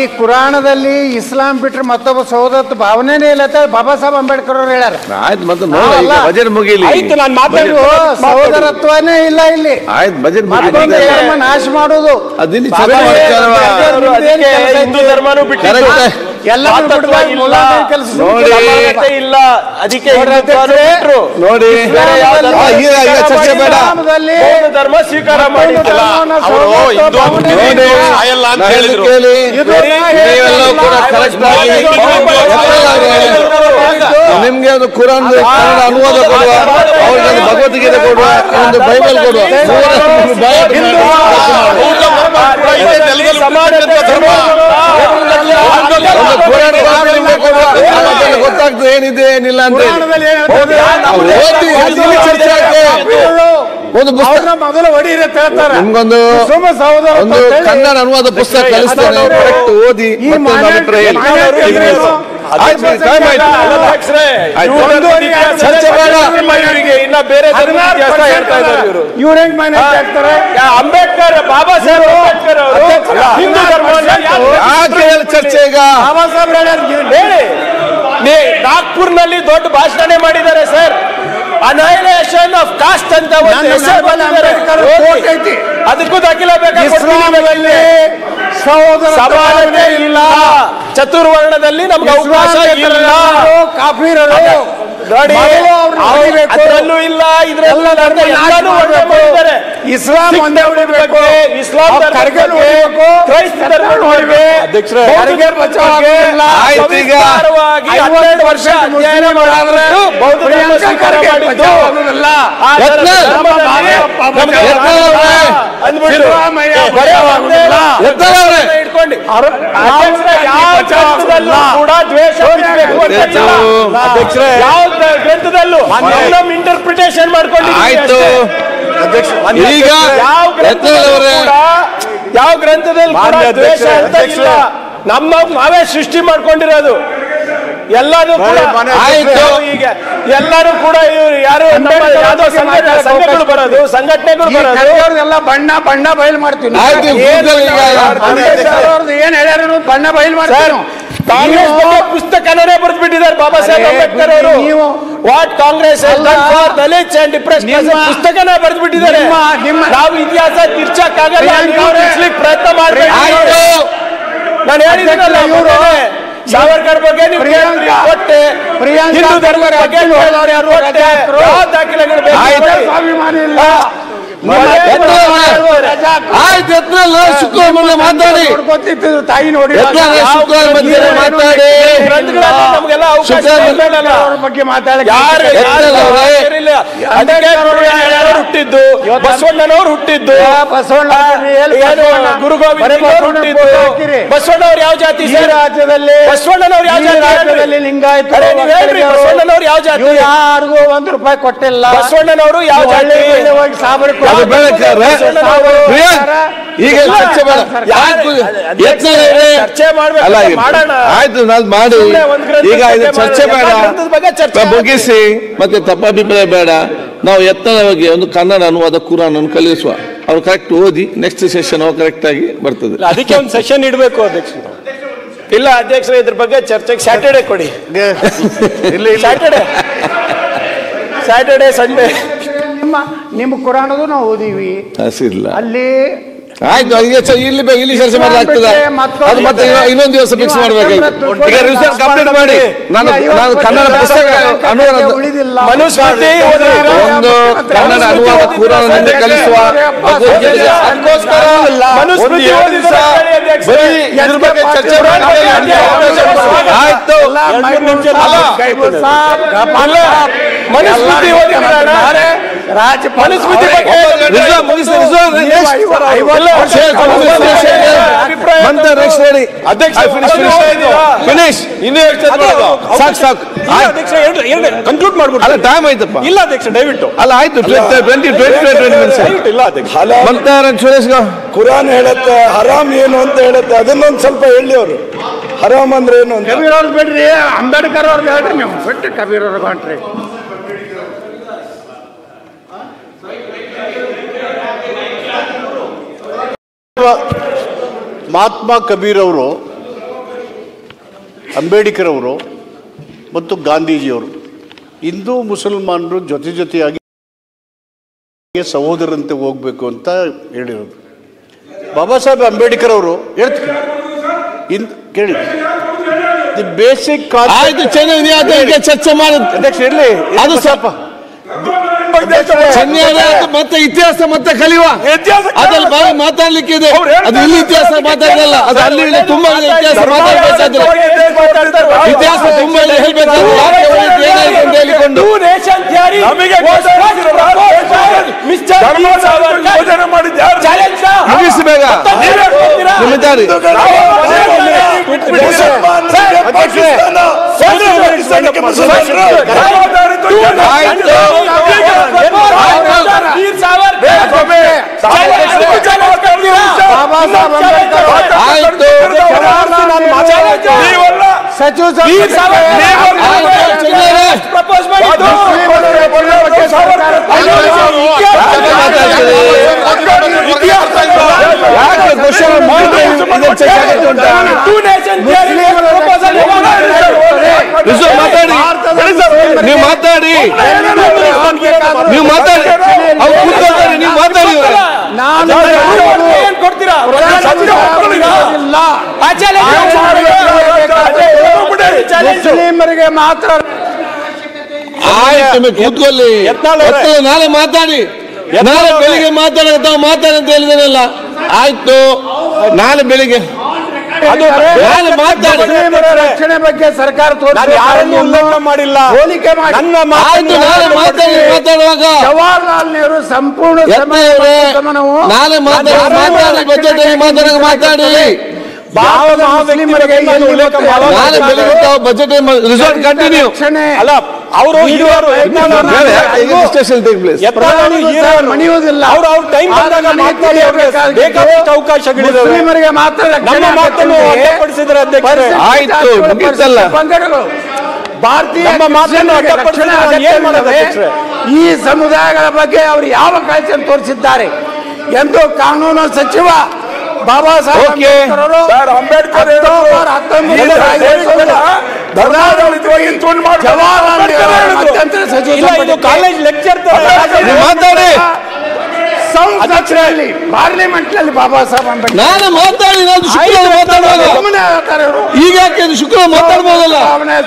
ಈ ಕುರಾನದಲ್ಲಿ ಇಸ್ಲಾಂ ಬಿಟ್ರೆ ಮತ್ತೊಬ್ಬ ಸಹೋದರತ್ವ ಭಾವನೆನೇ ಇಲ್ಲ ಅಂತ ಬಾಬಾ ಸಾಹೇಬ್ ಅಂಬೇಡ್ಕರ್ ಅವರು ಹೇಳ್ಯಾರ. ಆಯ್ತು ಮತ್ತೆ ಬಜೆಟ್ ಮುಗಿಲಿ. ಆಯ್ತು ನಾನು ಮಾತಾಡುವ ಸಹೋದರತ್ವನೇ ಇಲ್ಲ ಇಲ್ಲಿ. ಆಯ್ತು ಬಜೆಟ್ ಮತ್ತೊಂದು ಧರ್ಮ ನಾಶ ಮಾಡೋದು ಅದಿಲ್ಲಿ ಹಿಂದೂ ಧರ್ಮನೂ ಬಿಟ್ಟಿಲ್ಲ, ಎಲ್ಲ ಇಲ್ಲ. ಅದಕ್ಕೆ ನೋಡಿ ಚರ್ಚೆ ಬೇಡ, ಧರ್ಮ ಸ್ವೀಕಾರ ಮಾಡಿದ್ದಲ್ಲ ನಿಮ್ಗೆ ಒಂದು ಕುರಾನ್ ಅನುವಾದ ಕೊಡುವ, ಅವ್ರಿಗೆ ಭಗವದ್ಗೀತೆ ಕೊಡುವ, ಒಂದು ಬೈಬಲ್ ಕೊಡುವ. ಗೊತ್ತಾಗ್ತದೆ ಏನಿದೆ ಏನಿಲ್ಲ ಅಂತ ಒಂದು ಪುಸ್ತಕ ಮೊದಲು ಹೊಡೀರಿ ಹೇಳ್ತಾರೆ. ನಿಮ್ಗೊಂದು ಒಂದು ಕನ್ನಡ ಅನುವಾದ ಪುಸ್ತಕ ಕಲಿಸ್ತೇನೆ, ಕರೆಕ್ಟ್ ಓದಿ ಇನ್ನ ಬೇರೆ ಹೇಳ್ತಾ ಇದ್ದಾರೆ ಇವ್ರು ಹೆಂಗ್ ಮೈನಾರಿಟಿ ಆಗ್ತಾರೆ? ಅಂಬೇಡ್ಕರ್, ಬಾಬಾ ಸಾಹೇಬ್ ಅಂಬೇಡ್ಕರ್ ಹಿಂದೂ ಧರ್ಮ ಚರ್ಚೆ ಈಗ ಬಾಬಾ ಸಾಹೇಬ್ ಹೇಳಿ. ನಾಗ್ಪುರ್ನಲ್ಲಿ ದೊಡ್ಡ ಭಾಷಣ ಮಾಡಿದ್ದಾರೆ ಸರ್. ಅನೈಲೇಷನ್ ಆಫ್ ಕಾಸ್ಟ್ ಅಂತ ಅದಕ್ಕೂ ದಾಖಲಾಗಬೇಕು. ಸಮಾನತೆ ಇಲ್ಲ, ಚತುರ್ವರ್ಣದಲ್ಲಿ ನಮ್ಗೆ ಅವಕಾಶ ಇಲ್ಲ. ನೋಡಿ ಅದರಲ್ಲೂ ಇಲ್ಲ, ಇದ್ರಲ್ಲೂ ಮಾಡಿದ್ದಾರೆ. ಇಸ್ಲಾಂ ಒಂದೇ ಹೊಡಿಬೇಕು, ಇಸ್ಲಾಂ ಕ್ರೈಸ್ತ ಧರ್ಮ ಹನ್ನೆರಡು ವರ್ಷ ಅಧ್ಯಯನ ಮಾಡಿದ್ರೆ ಬೌದ್ಧ ಧರ್ಮ ಸ್ವೀಕಾರ ಮಾಡಿದ್ದು ಇಟ್ಕೊಂಡು ಯಾವ ಗ್ರಂಥದಲ್ಲೂ ಕೂಡ ದ್ವೇಷ ಯಾವ ಗ್ರಂಥದಲ್ಲೂ ನಮ್ಮ ಇಂಟರ್ಪ್ರಿಟೇಷನ್ ಮಾಡ್ಕೊಂಡಿದ್ದೀವಿ. ಈಗ ಯಾವ ಗ್ರಂಥದಲ್ಲಿ ದ್ವೇಷ ಅಂತ ಇಲ್ಲ, ನಾವೇ ಸೃಷ್ಟಿ ಮಾಡ್ಕೊಂಡಿರೋದು. ಎಲ್ಲರೂ ಕೂಡ ಈಗ ಎಲ್ಲರೂ ಕೂಡ ಇವ್ರು ಯಾರು ಯಾವ್ದೋ ಸಂಘಟನೆಗಳು ಬರೋದು ಎಲ್ಲ ಬಣ್ಣ ಬಣ್ಣ ಬಯಲು ಮಾಡ್ತೀವಿ. ಏನ್ ಹೇಳ್ಯಾರ ಬಣ್ಣ ಬಯಲು ಮಾಡ್ತೀವಿ. ಕಾಂಗ್ರೆಸ್ ಪುಸ್ತಕನೇ ಬರೆದು ಬಿಟ್ಟಿದ್ದಾರೆ ಬಾಬಾ ಸಾಹೇಬ್ ಅಂಬೇಡ್ಕರ್ ಅವರು. What Congress Dalits and depression ಪುಸ್ತಕನ ಬರೆದು ಬಿಟ್ಟಿದ್ದಾರೆ. ನಾವು ಇತಿಹಾಸ ತಿರ್ಚಕ್ಕಾಗಲ್ಲ, ಪ್ರಯತ್ನ ಮಾಡಬೇಕು. ನಾನು ಹೇಳಿದ್ದೀನಲ್ಲ, ಇವರು ಸಾವರ್ಕರ್ ಬಗ್ಗೆ ಕೊಟ್ಟೆ, ಹಿಂದೂ ಧರ್ಮದ ಬಗ್ಗೆ ದಾಖಲೆಗಳು ಮಾತಾಡಿ ತಾಯಿ ನೋಡಿ ಬಗ್ಗೆ ಹುಟ್ಟಿದ್ದು ಬಸವಣ್ಣನವರು ಹುಟ್ಟಿದ್ದು ಗುರು ಗೋವಿಂದ ಹುಟ್ಟಿದ್ದು. ಬಸವಣ್ಣವ್ರು ಯಾವ ಜಾತಿ ರಾಜ್ಯದಲ್ಲಿ? ಬಸವಣ್ಣನವ್ರು ಯಾವ ಜಾತಿ? ಲಿಂಗಾಯತ. ಬಸವಣ್ಣನವ್ರು ಯಾವ ಜಾತಿ? ಯಾರಿಗೂ ₹1 ಕೊಟ್ಟಿಲ್ಲ. ಬಸವಣ್ಣನವರು ಯಾವ ಜಾತಿ? ಈಗ ಚರ್ಚೆ ಚರ್ಚೆ ಮಾಡೋಣ. ಆಯ್ತು ನಾನು ಮಾಡಿ, ಈಗ ಇದು ಚರ್ಚೆ ಬೇಡ, ಮುಗಿಸಿ. ಮತ್ತೆ ತಪ್ಪಾಭಿಪ್ರಾಯ ಬೇಡ. ನಾವು ಎತ್ತರವಾಗಿ ಒಂದು ಕನ್ನಡ ಅನುವಾದ ಕುರಾನ್ ಅನ್ನು ಕಲಿಸುವ, ಅವ್ರು ಕರೆಕ್ಟ್ ಓದಿ ನೆಕ್ಸ್ಟ್ ಸೆಷನ್ ಕರೆಕ್ಟ್ ಆಗಿ ಬರ್ತದೆ. ಅದಕ್ಕೆ ಒಂದು ಸೆಷನ್ ಇಡಬೇಕು ಅಧ್ಯಕ್ಷ. ಇಲ್ಲ ಅಧ್ಯಕ್ಷರೇ, ಇದ್ರ ಬಗ್ಗೆ ಚರ್ಚೆಗೆ ಸ್ಯಾಟರ್ಡೆ ಕೊಡಿ. ಸ್ಯಾಟರ್ಡೆ ಸಂಡೇ ನಿಮ್ಮ ಕುರಾನದು ನಾವು ಓದಿವಿ ಅಲ್ಲಿ. ಆಯ್ತು, ಇಲ್ಲಿ ಚರ್ಚೆ ಮಾಡಲಾಗ್ತದೆ. ಅದು ಮತ್ತೆ ಇನ್ನೊಂದು ದಿವಸ ಫಿಕ್ಸ್ ಮಾಡ್ಬೇಕಾಯ್ತು. ಈಗ ರಿಸರ್ಚ್ ಕಂಪ್ಲೀಟ್ ಮಾಡಿ ನಾನು ಕನ್ನಡ ಪುಸ್ತಕ ಅನುವಾದ ಮನುಸ್ಮೃತಿ ಒಂದು ಕನ್ನಡ ಅನುವಾದ ಕುರಾನ್ ಕಲಿಸುವ ಚರ್ಚೆ ಆಯ್ತು. ಮನುಸ್ಮೃತಿ ಕನ್ಕ್ಲೂಡ್ ಮಾಡ್ಬಿಟ್ಟು ಟೈಮ್ ಆಯ್ತಪ್ಪ. ಇಲ್ಲ ಅಧ್ಯಕ್ಷ, ದಯವಿಟ್ಟು. ಅಲ್ಲ ಆಯ್ತು, 20 ಇಲ್ಲ ಅಧ್ಯಕ್ಷ. ಕುರಾನ್ ಹೇಳುತ್ತೆ ಹರಾಮ್ ಏನು ಅಂತ ಹೇಳುತ್ತೆ, ಅದನ್ನೊಂದು ಸ್ವಲ್ಪ ಹೇಳಿ ಅವರು. ಹರಾಮ್ ಅಂದ್ರೆ ಏನು ಅಂತ. ಕಬೀರ್ ಅವ್ರು ಬಿಡ್ರಿ, ಅಂಬೇಡ್ಕರ್ ಅವ್ರಿಗೆ ಹೇಳ್ರಿ ನೀವು. ಬಿಟ್ಟು ಕಬೀರ್ ಅವ್ರಿಗೆ ಹೊಂಟ್ರಿ. ಮಹಾತ್ಮ ಕಬೀರ್ ಅವರು ಅಂಬೇಡ್ಕರ್ ಅವರು ಮತ್ತು ಗಾಂಧೀಜಿಯವರು ಹಿಂದೂ ಮುಸಲ್ಮಾನರು ಜೊತೆಯಾಗಿ ಸಹೋದರಂತೆ ಹೋಗಬೇಕು ಅಂತ ಹೇಳಿರೋದು. ಬಾಬಾ ಸಾಹೇಬ್ ಅಂಬೇಡ್ಕರ್ ಅವರು ಹೇಳ್ತಾರೆ ಕೇಳಿ, ದಿ ಬೇಸಿಕ್ ಚರ್ಚೆ ಮಾಡಿ ಇರಲಿ ಅದು ಸ್ವಲ್ಪ ಮತ್ತೆ ಇತಿಹಾಸ ಮತ್ತೆ ಕಲಿಯುವ ಅದ್ರಲ್ಲಿ ಬಾರಿ ಮಾತಾಡ್ಲಿಕ್ಕೆ ಇದೆ. ಅದು ಇಲ್ಲಿ ಇತಿಹಾಸ ಮಾತಾಡಲ್ಲ, ಅದು ಅಲ್ಲಿ ತುಂಬಾ ಇತಿಹಾಸ ಮಾತಾಡಬೇಕಾದ್ರೆ ಇತಿಹಾಸ ತುಂಬಾ ಹೇಳ್ಬೇಕಾದ್ರೆ ಏನಾಯ್ತು ಅಂತ ಹೇಳಿಕೊಂಡು ಮುಗಿಸಬೇಕ ಸಚಿವ ನೀವು ಮಾತಾಡಿ ನೀವು ಮಾತಾಡಿ ಅವ್ರು ಕೂತ್ಕೊಳ್ತಾರೆ, ನೀವು ಮಾತಾಡಿ. ಮುಸ್ಲಿಮರಿಗೆ ಮಾತ್ರ ಆಯ್ತು, ಕೂತ್ಕೊಳ್ಳಿ. ನಾಳೆ ಮಾತಾಡಿ, ನಾಳೆ ಬೆಳಿಗ್ಗೆ ಮಾತಾಡಿ ಅಂತ ಹೇಳಿದಾನಲ್ಲ. ಆಯ್ತು, ನಾಳೆ ಬೆಳಿಗ್ಗೆ ಮುಸ್ಲಿಮರ ರಕ್ಷಣೆ ಬಗ್ಗೆ ಸರ್ಕಾರ ಮಾಡಿಲ್ಲ, ಹೋಲಿಕೆ ಮಾಡಿ. ಮಾತಾಡುವಾಗ ಜವಾಹರ್ಲಾಲ್ ನೆಹರು ಸಂಪೂರ್ಣ ನಾಳೆ ಮಾತಾಡಿ ಬಜೆಟ್ ಮಾತಾಡಿ. ಮುಸ್ಲಿಮರಿಗೆ ನಾಳೆ ಬೆಳಿಗ್ಗೆ ಬಜೆಟ್ ರಿಸಲ್ಟ್ ಕಂಟಿನ್ಯೂ ಅಲ್ಲ, ಅವರು ಮಣಿಯುವುದಿಲ್ಲ. ಅವಕಾಶಗಳಿವೆ. ಮುಸ್ಲಿಮರಿಗೆ ಮಾತ್ರ ನಮ್ಮ ಮಾತನ್ನು ಅಡ್ಡಪಡಿಸಿದರೆ ಅಧ್ಯಕ್ಷರೇ, ಆಯ್ತು, ಮುಗಿತಲ್ಲ. ಭಾರತೀಯ ಈ ಸಮುದಾಯಗಳ ಬಗ್ಗೆ ಅವರು ಯಾವ ಕಾಳಜಿಯನ್ನು ತೋರಿಸಿದ್ದಾರೆ ಎಂದು ಕಾನೂನು ಸಚಿವ ಬಾಬಾ ಸಾಹೇಬ್ ಅಂಬೇಡ್ಕರ್ ಕಾಲೇಜ್ ಲೆಕ್ಚರ್ ಮಾತಾಡಿ ಸಂಸತ್ನಲ್ಲಿ ಪಾರ್ಲಿಮೆಂಟ್ ನಲ್ಲಿ ಬಾಬಾ ಸಾಹೇಬ್ ಅಂಬೇಡ್ಕರ್ ನಾನು ಮಾತಾಡಿ ಈಗ ಯಾಕೆ ಶುಕ್ರವಾರ ಮಾತಾಡ್ಬೋದಲ್ಲ,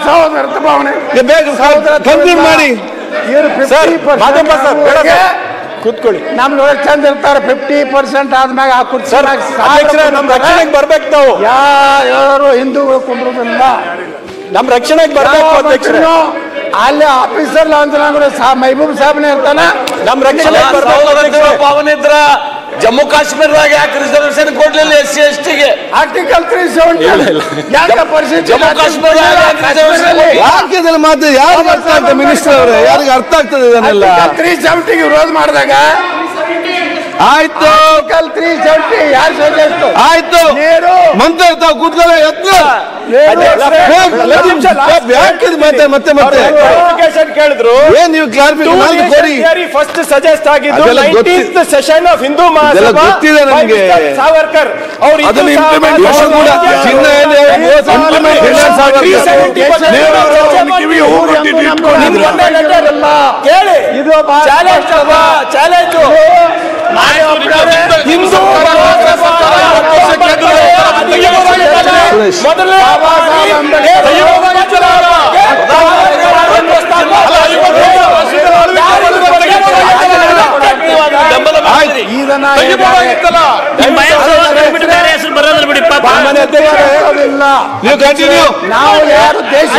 ಸಹೋದರತ್ವ ಭಾವನೆ ಕಂಪ್ಲೀಟ್ ಮಾಡಿ. ಕೂತ್ಕೊಳ್ಳಿ, ನಮ್ದೊಳಗೆ ಚಂದ ಇರ್ತಾರೆ. 50% ಆದ್ಮ್ಯಾಗ ಆ ಕುರ್ಚಿ ನಮ್ ರಕ್ಷಣೆಗೆ ಬರ್ಬೇಕು. ತಾವು ಯಾರು ಹಿಂದೂಗಳು ಕುಂಡ್ರುದಿಲ್ಲ, ನಮ್ ರಕ್ಷಣೆಗೆ ಬರ್ಬೇಕು ಅಧ್ಯಕ್ಷರೇ. ಅಲ್ಲಿ ಆಫೀಸರ್ ಮೈಬೂಬ್ ಸಾಹೇಬ್ನೇ ಇರ್ತಾನ. ನಮ್ ರಕ್ಷಣೆಗೆ ಭಾವನಿದ್ರ ಜಮ್ಮು ಕಾಶ್ಮೀರದಾಗ ಯಾಕೆ ರಿಸರ್ವೇಶನ್ ಕೊಡ್ಲಿಲ್ಲ SC STಗೆ? ಆರ್ಟಿಕಲ್ 370 ಯಾಕೆ ಪರಿಸ್ಥಿತಿ ಜಮ್ಮು ಕಾಶ್ಮೀರ ಯಾಕೆ ಮಾತು ಯಾರಿಗೆ ಅರ್ಥ ಆಗ್ತದೆ? ಮಿನಿಸ್ಟರ್ ಅವರೇ, ಯಾರಿಗೆ ಅರ್ಥ ಆಗ್ತದೆ ಇದನ್ನೆಲ್ಲ? 370 ವಿರೋಧ ಮಾಡಿದಾಗ ಆಯ್ತು, 370 ಯಾರು ಸಜೆಸ್ಟ್ ಆಯ್ತು, ಮಂತ್ರ ಇರ್ತಾವ ಕೂತ್ಕೊಳ್ಳಿ. ಮತ್ತೆ ಕೇಳಿದ್ರು ಏನ್ ನೀವು ಕ್ಲಾರಿಫಿಕೇಶನ್ ಕೊಡಿ. ಫಸ್ಟ್ ಸಜೆಸ್ಟ್ ಆಗಿದ್ದು 19th ಸೆಷನ್ ಆಫ್ ಹಿಂದೂ ಗೊತ್ತಿದೆ ನನಗೆ. ಸಾವರ್ಕರ್ ಅವರು ಅದನ್ನು ಇಂಪ್ಲಿಮೆಂಟೇಷನ್ ಕೂಡ ಕೇಳಿ. ಇದು ಚಾಲೆಂಜ್ ಹಿಂದೂ ಮೊದಲೇ ನಾವು ಯಾರು ದೇಶ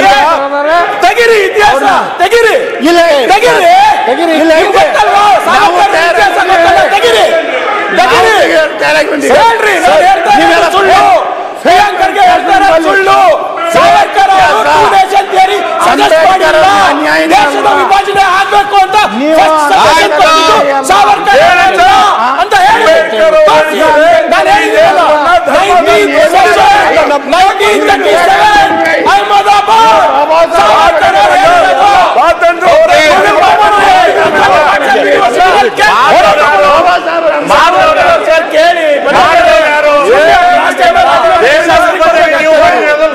ತೆಗಿರಿ, ಇತಿಹಾಸ ತೆಗಿರಿ, ವಿಭಜನೆ ಆಗ್ಬೇಕು ಅಂತ ಸಾವರ್ಕರ್ ಅಂತ ಹೇಳಿ ಕೇಳಿ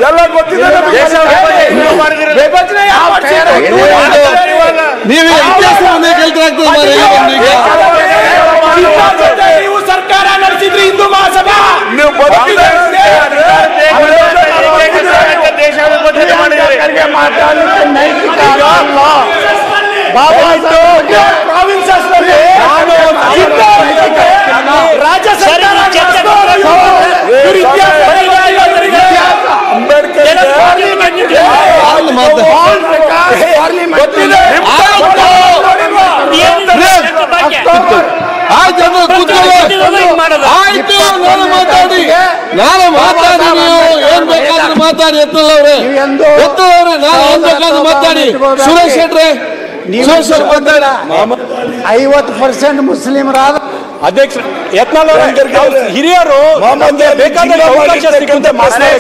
ಎಲ್ಲ ಗೊತ್ತಿದೆ. ನೀವು ಸರ್ಕಾರ ನಡೆಸಿದ್ರಿ ಹಿಂದೂ ಮಹಾಸಭಾ ರಾಜ್ಯ ಸರ್ಕಾರ ಆಯ್ತು, ನಾನು ಮಾತಾಡಿ ನೀವು ಏನ್ ಬೇಕಾದ್ರೂ ಮಾತಾಡಿ. ಎತ್ತಲವ್ರೆ ನಾನು ಏನ್ ಬೇಕಾದ್ರೂ ಮಾತಾಡಿ. ಸುರೇಶ್ ಶೆಟ್ರೆ, ಸುರೇಶ್ ಮಾತಾಡ. 50% ಮುಸ್ಲಿಮರಾದ ಅಧ್ಯಕ್ಷ ಯತ್ನಾಳ್ ಹಿರಿಯರು ಬೇಕಾದ್ರೆ ಅವಕಾಶ ಸಿಕ್ಕಂತೆ ಮಾತಾಡಿ.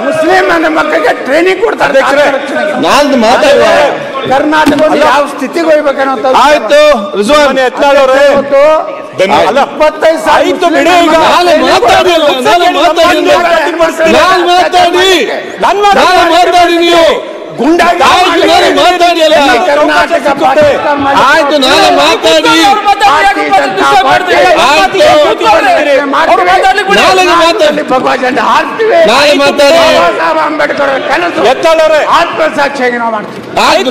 ಮುಸ್ಲಿಂ ನನ್ನ ಮಕ್ಕಳಿಗೆ ಟ್ರೈನಿಂಗ್ ಕೊಡ್ತಾರೆ. ನಾನು ಮಾತಾಡುವ ಕರ್ನಾಟಕದಲ್ಲಿ ಯಾವ ಸ್ಥಿತಿಗೆ ಹೋಗ್ಬೇಕನ್ನೋ ಆಯ್ತು. ರಿಜ್ವಾನ್ ಯತ್ನಾಳ್ ಅವರೇ, 25,000 ಆಯ್ತು ಬಿಡಿ. ಈಗ ಮಾತಾಡಿ ನೀವು ಕರ್ನಾಟಕ ಆಯ್ತು, ನಾನು ಮಾತಾಡಿ. ಭಗವಾ ಜೆಂಡ ಹಾಕ್ತೀವಿ. ಮಾತಾಡಿ. ಅಂಬೇಡ್ಕರ್ ಕನಸು ಯತ್ನಾಳ್ ಅವರೇ ಆತ್ಮಸಾಕ್ಷಿಯಾಗಿ ನಾವು ಮಾಡ್ತೀವಿ. ಆಯ್ತು,